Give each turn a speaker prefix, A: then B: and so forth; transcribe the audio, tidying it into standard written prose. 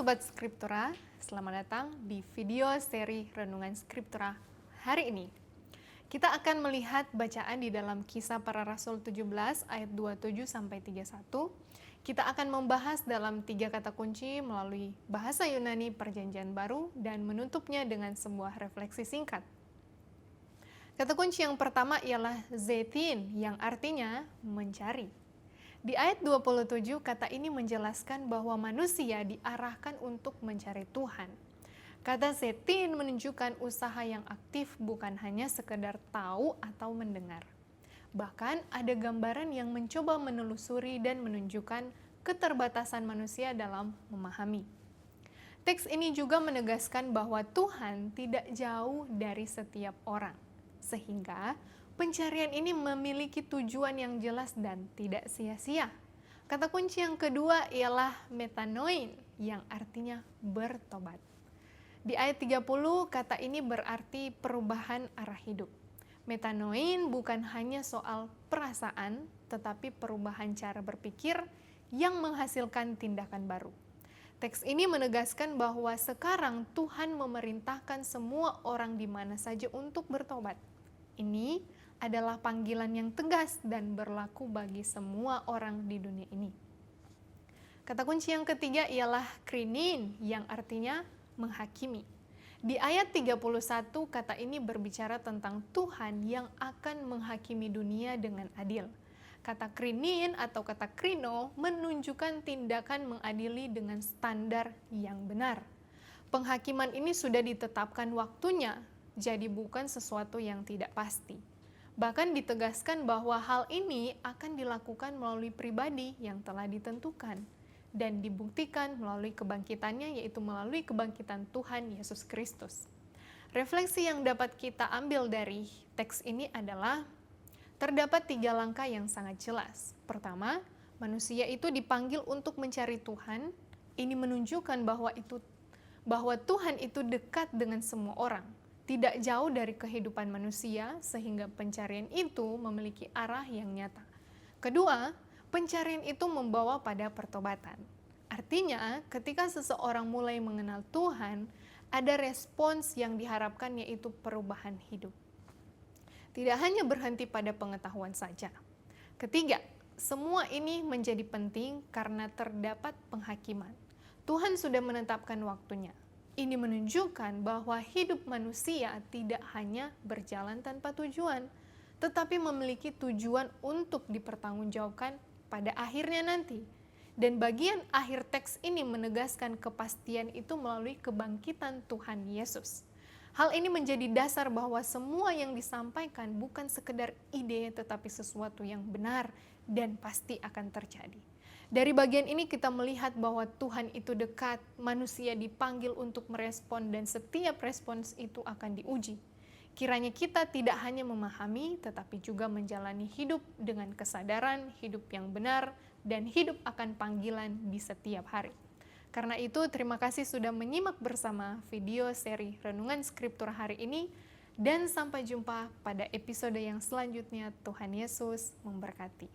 A: Sobat Skriptura, selamat datang di video seri Renungan Skriptura hari ini. Kita akan melihat bacaan di dalam Kisah Para Rasul 17 ayat 27-31. Kita akan membahas dalam 3 kata kunci melalui bahasa Yunani Perjanjian Baru dan menutupnya dengan sebuah refleksi singkat. Kata kunci yang pertama ialah zetin, yang artinya mencari. Di ayat 27, kata ini menjelaskan bahwa manusia diarahkan untuk mencari Tuhan. Kata zetin menunjukkan usaha yang aktif, bukan hanya sekedar tahu atau mendengar. Bahkan ada gambaran yang mencoba menelusuri dan menunjukkan keterbatasan manusia dalam memahami. Teks ini juga menegaskan bahwa Tuhan tidak jauh dari setiap orang, sehingga pencarian ini memiliki tujuan yang jelas dan tidak sia-sia. Kata kunci yang kedua ialah metanoin, yang artinya bertobat. Di ayat 30, kata ini berarti perubahan arah hidup. Metanoin bukan hanya soal perasaan, tetapi perubahan cara berpikir yang menghasilkan tindakan baru. Teks ini menegaskan bahwa sekarang Tuhan memerintahkan semua orang di mana saja untuk bertobat. Ini adalah panggilan yang tegas dan berlaku bagi semua orang di dunia ini. Kata kunci yang ketiga ialah krinin, yang artinya menghakimi. Di ayat 31, kata ini berbicara tentang Tuhan yang akan menghakimi dunia dengan adil. Kata krinin atau kata krino menunjukkan tindakan mengadili dengan standar yang benar. Penghakiman ini sudah ditetapkan waktunya, jadi bukan sesuatu yang tidak pasti. Bahkan ditegaskan bahwa hal ini akan dilakukan melalui pribadi yang telah ditentukan dan dibuktikan melalui kebangkitannya, yaitu melalui kebangkitan Tuhan Yesus Kristus. Refleksi yang dapat kita ambil dari teks ini adalah terdapat 3 langkah yang sangat jelas. Pertama, manusia itu dipanggil untuk mencari Tuhan. Ini menunjukkan bahwa Tuhan itu dekat dengan semua orang, tidak jauh dari kehidupan manusia, sehingga pencarian itu memiliki arah yang nyata. Kedua, pencarian itu membawa pada pertobatan. Artinya, ketika seseorang mulai mengenal Tuhan, ada respons yang diharapkan, yaitu perubahan hidup. Tidak hanya berhenti pada pengetahuan saja. Ketiga, semua ini menjadi penting karena terdapat penghakiman. Tuhan sudah menetapkan waktunya. Ini menunjukkan bahwa hidup manusia tidak hanya berjalan tanpa tujuan, tetapi memiliki tujuan untuk dipertanggungjawabkan pada akhirnya nanti. Dan bagian akhir teks ini menegaskan kepastian itu melalui kebangkitan Tuhan Yesus. Hal ini menjadi dasar bahwa semua yang disampaikan bukan sekedar ide, tetapi sesuatu yang benar dan pasti akan terjadi. Dari bagian ini kita melihat bahwa Tuhan itu dekat, manusia dipanggil untuk merespon, dan setiap respons itu akan diuji. Kiranya kita tidak hanya memahami, tetapi juga menjalani hidup dengan kesadaran, hidup yang benar, dan hidup akan panggilan di setiap hari. Karena itu, terima kasih sudah menyimak bersama video seri Renungan Skriptura hari ini, dan sampai jumpa pada episode yang selanjutnya. Tuhan Yesus memberkati.